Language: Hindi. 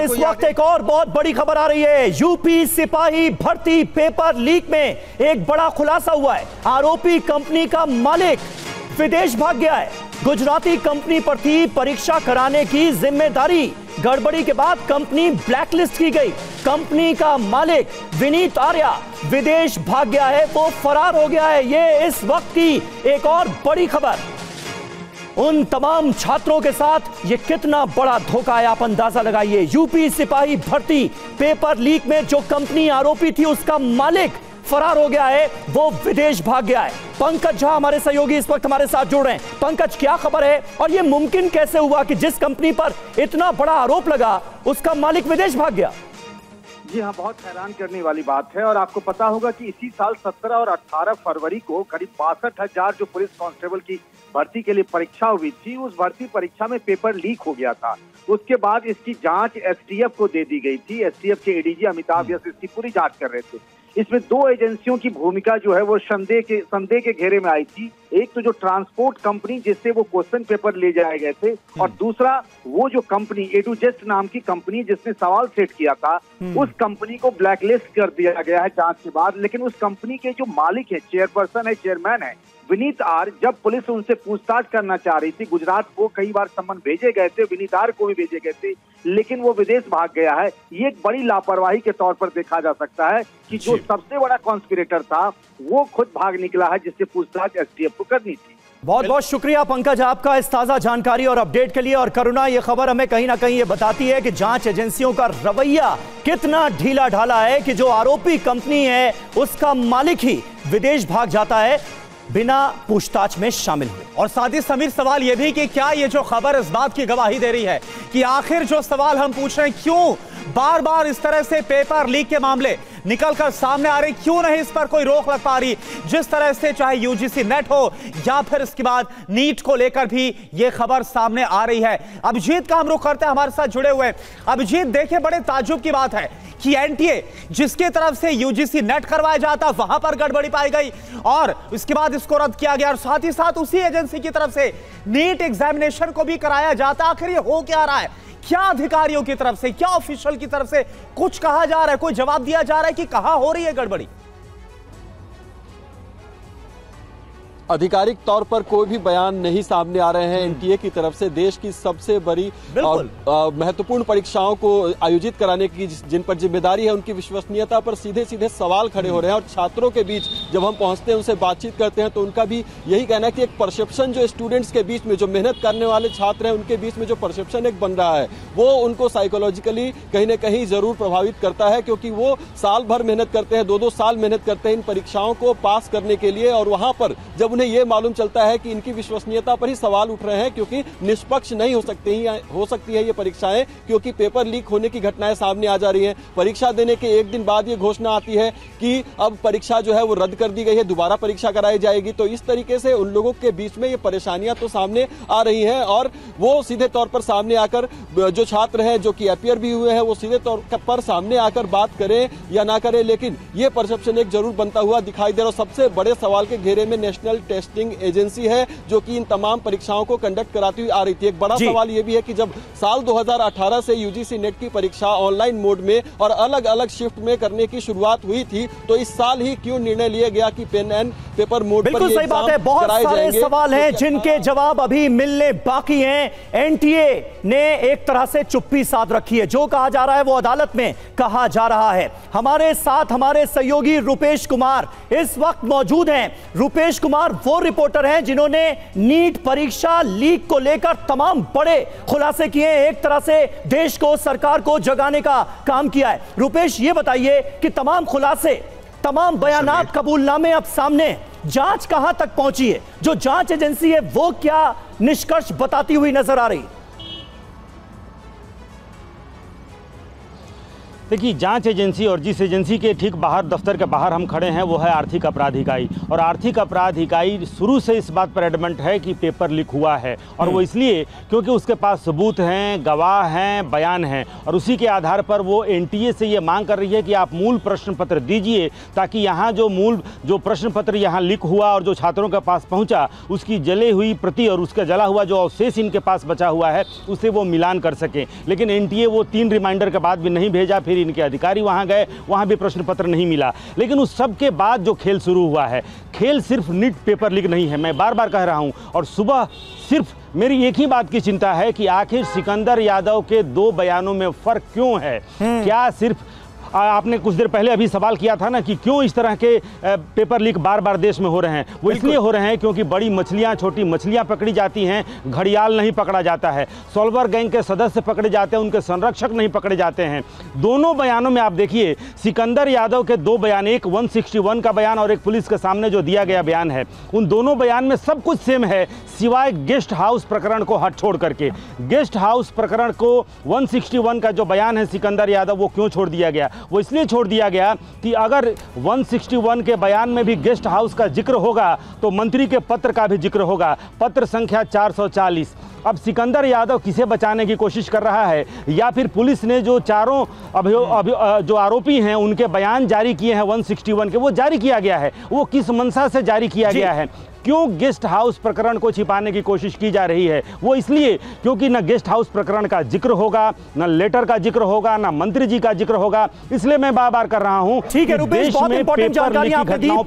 इस वक्त एक और बहुत बड़ी खबर आ रही है। यूपी सिपाही भर्ती पेपर लीक में एक बड़ा खुलासा हुआ है। आरोपी कंपनी का मालिक विदेश भाग गया है। गुजराती कंपनी पर थी परीक्षा कराने की जिम्मेदारी। गड़बड़ी के बाद कंपनी ब्लैकलिस्ट की गई। कंपनी का मालिक विनीत आर्या विदेश भाग गया है, वो फरार हो गया है। ये इस वक्त की एक और बड़ी खबर। उन तमाम छात्रों के साथ ये कितना बड़ा धोखा है, आप अंदाजा लगाइए। यूपी सिपाही भर्ती पेपर लीक में जो कंपनी आरोपी थी उसका मालिक फरार हो गया है, वो विदेश भाग गया है। पंकज झा हमारे सहयोगी इस वक्त हमारे साथ जुड़ रहे हैं। पंकज, क्या खबर है और ये मुमकिन कैसे हुआ कि जिस कंपनी पर इतना बड़ा आरोप लगा उसका मालिक विदेश भाग गया? जी हाँ, बहुत हैरान करने वाली बात है। और आपको पता होगा कि इसी साल 17 और 18 फरवरी को करीब 62,000 जो पुलिस कांस्टेबल की भर्ती के लिए परीक्षा हुई थी, उस भर्ती परीक्षा में पेपर लीक हो गया था। उसके बाद इसकी जांच एसटीएफ को दे दी गई थी। एसटीएफ के एडीजी अमिताभ यस इसकी पूरी जांच कर रहे थे। इसमें दो एजेंसियों की भूमिका जो है वो संदेह के घेरे में आई थी। एक तो जो ट्रांसपोर्ट कंपनी जिससे वो क्वेश्चन पेपर ले जाए गए थे, और दूसरा वो जो कंपनी एडुजस्ट नाम की कंपनी जिसने सवाल सेट किया था, उस कंपनी को ब्लैकलिस्ट कर दिया गया है जांच के बाद। लेकिन उस कंपनी के जो मालिक है, चेयरपर्सन है, चेयरमैन है विनीत आर, जब पुलिस उनसे पूछताछ करना चाह रही थी, गुजरात को कई बार सम्मन भेजे गए थे, विनीत आर को भी भेजे गए थे, लेकिन वो विदेश भाग गया है। ये एक बड़ी लापरवाही के तौर पर देखा जा सकता है कि जो सबसे बड़ा कॉन्स्पिरेटर था वो खुद भाग निकला है, जिससे पूछताछ एसटीएफ को करनी थी। बहुत बहुत शुक्रिया पंकज आपका इस ताजा जानकारी और अपडेट के लिए। और करुणा, ये खबर हमें कहीं ना कहीं ये बताती है कि जांच एजेंसियों का रवैया कितना ढीला ढाला है कि जो आरोपी कंपनी है उसका मालिक ही विदेश भाग जाता है बिना पूछताछ में शामिल हुए। और साथ ही समीर, सवाल यह भी कि क्या ये जो खबर इस बात की गवाही दे रही है कि आखिर जो सवाल हम पूछ रहे हैं, क्यों बार बार इस तरह से पेपर लीक के मामले निकलकर सामने आ रहे, क्यों नहीं इस पर कोई रोक लग पा रही? जिस तरह से चाहे यूजीसी नेट हो या फिर इसके बाद नीट को लेकर भी यह खबर सामने आ रही है। अभिजीत का हम रुख करते हैं, हमारे साथ जुड़े हुए। अभिजीत, देखिए, बड़े ताज्जुब की बात है कि एनटीए जिसके तरफ से यूजीसी नेट करवाया जाता वहां पर गड़बड़ी पाई गई और इसके बाद इसको रद्द किया गया, और साथ ही साथ उसी एजेंसी की तरफ से नीट एग्जामिनेशन को भी कराया जाता। आखिर ये हो क्या रहा है? क्या अधिकारियों की तरफ से, क्या ऑफिशियल की तरफ से कुछ कहा जा रहा है, कोई जवाब दिया जा रहा है कि कहां हो रही है गड़बड़ी? आधिकारिक तौर पर कोई भी बयान नहीं सामने आ रहे हैं एनटीए की तरफ से। देश की सबसे बड़ी महत्वपूर्ण परीक्षाओं को आयोजित कराने की जिन पर जिम्मेदारी है, उनकी विश्वसनीयता पर सीधे सीधे सवाल खड़े हो रहे हैं। और छात्रों के बीच जब हम पहुंचते हैं, उनसे बातचीत करते हैं, तो उनका भी यही कहना है कि एक परसेप्शन जो स्टूडेंट्स के बीच में, जो मेहनत करने वाले छात्र हैं, उनके बीच में जो परसेप्शन एक बन रहा है, वो उनको साइकोलॉजिकली कहीं ना कहीं जरूर प्रभावित करता है, क्योंकि वो साल भर मेहनत करते हैं, 2-2 साल मेहनत करते हैं इन परीक्षाओं को पास करने के लिए। और वहां पर जब उन्हें यह मालूम चलता है कि इनकी विश्वसनीयता पर ही सवाल उठ रहे हैं, क्योंकि निष्पक्ष नहीं हो सकती है ये परीक्षाएं, क्योंकि पेपर लीक होने की घटनाएं सामने आ जा रही हैं। परीक्षा देने के एक दिन बाद ये घोषणा आती है कि अब परीक्षा जो है वो रद्द कर दी गई है, दोबारा परीक्षा कराई जाएगी। तो इस तरीके से उन लोगों के बीच में ये परेशानियां तो सामने आ रही हैं, और वो सीधे तौर पर सामने आकर, जो छात्र हैं जो कि अपीयर भी हुए हैं, वो सीधे तौर पर सामने आकर बात करें या ना करें, लेकिन ये परसेप्शन एक जरूर बनता हुआ दिखाई दे रहा है। सबसे बड़े सवाल के घेरे में नेशनल टेस्टिंग एजेंसी है, जो कि इन तमाम परीक्षाओं को कंडक्ट कराती हुई आ रही थी। एक बड़ा सवाल यह भी है कि जब साल 2018 से यूजीसी नेट की परीक्षा ऑनलाइन मोड में और अलग अलग शिफ्ट में करने की शुरुआत हुई थी, तो इस साल ही क्यों निर्णय लिया गया कि पेन एंड पेपर मोड पर सही बात है। बहुत सारे सवाल हैं जिनके जवाब अभी मिलने बाकी हैं। एनटीए ने एक तरह से चुप्पी साध रखी है। जो कहा जा रहा है वो अदालत में कहा जा रहा है। हमारे साथ हमारे सहयोगी रुपेश कुमार इस वक्त मौजूद हैं। रुपेश कुमार वो रिपोर्टर हैं जिन्होंने नीट परीक्षा लीक को लेकर तमाम बड़े खुलासे किए, एक तरह से देश को, सरकार को जगाने का काम किया है। रुपेश, ये बताइए कि तमाम खुलासे, तमाम बयानात, कबूलनामे अब सामने, जांच कहां तक पहुंची है? जो जांच एजेंसी है वो क्या निष्कर्ष बताती हुई नजर आ रही? देखिए, जांच एजेंसी और जिस एजेंसी के ठीक बाहर, दफ्तर के बाहर हम खड़े हैं, वो है आर्थिक अपराध इकाई। और आर्थिक अपराध इकाई शुरू से इस बात पर एडमेंट है कि पेपर लीक हुआ है, और वो इसलिए क्योंकि उसके पास सबूत हैं, गवाह हैं, बयान हैं, और उसी के आधार पर वो एनटीए से ये मांग कर रही है कि आप मूल प्रश्न पत्र दीजिए, ताकि यहाँ जो प्रश्न पत्र यहाँ लीक हुआ और जो छात्रों के पास पहुँचा, उसकी जली हुई प्रति और उसका जला हुआ जो अवशेष इनके पास बचा हुआ है, उससे वो मिलान कर सकें। लेकिन एनटीए वो 3 रिमाइंडर के बाद भी नहीं भेजा। फिर इनके अधिकारी वहां गए, वहां भी प्रश्न पत्र नहीं मिला। लेकिन उस सब के बाद जो खेल शुरू हुआ है, खेल सिर्फ नीट पेपर लीक नहीं है, मैं बार बार कह रहा हूं। और सुबह सिर्फ मेरी एक ही बात की चिंता है कि आखिर सिकंदर यादव के 2 बयानों में फर्क क्यों है। क्या सिर्फ आपने कुछ देर पहले अभी सवाल किया था ना कि क्यों इस तरह के पेपर लीक बार बार देश में हो रहे हैं। वो इसलिए हो रहे हैं क्योंकि बड़ी मछलियां, छोटी मछलियां पकड़ी जाती हैं, घड़ियाल नहीं पकड़ा जाता है। सॉल्वर गैंग के सदस्य पकड़े जाते हैं, उनके संरक्षक नहीं पकड़े जाते हैं। दोनों बयानों में आप देखिए, सिकंदर यादव के 2 बयान, एक 161 का बयान और एक पुलिस के सामने जो दिया गया बयान है, उन दोनों बयान में सब कुछ सेम है, सिवाय गेस्ट हाउस प्रकरण को हट छोड़ करके। गेस्ट हाउस प्रकरण को 161 का जो बयान है सिकंदर यादव, वो क्यों छोड़ दिया गया? वो इसलिए छोड़ दिया गया कि अगर 161 के बयान में भी गेस्ट हाउस का जिक्र होगा तो मंत्री के पत्र का भी जिक्र होगा, पत्र संख्या 440। अब सिकंदर यादव किसे बचाने की कोशिश कर रहा है, या फिर पुलिस ने जो चारों जो आरोपी हैं उनके बयान जारी किए हैं 161 के, वो जारी किया गया है, वो किस मंशा से जारी किया गया है? क्यों गेस्ट हाउस प्रकरण को छिपाने की कोशिश की जा रही है? वो इसलिए क्योंकि न गेस्ट हाउस प्रकरण का जिक्र होगा, न लेटर का जिक्र होगा, न मंत्री जी का जिक्र होगा। इसलिए मैं बार बार कर रहा हूं, ठीक है रुपेश, बहुत इंपॉर्टेंट जानकारी आपने दी।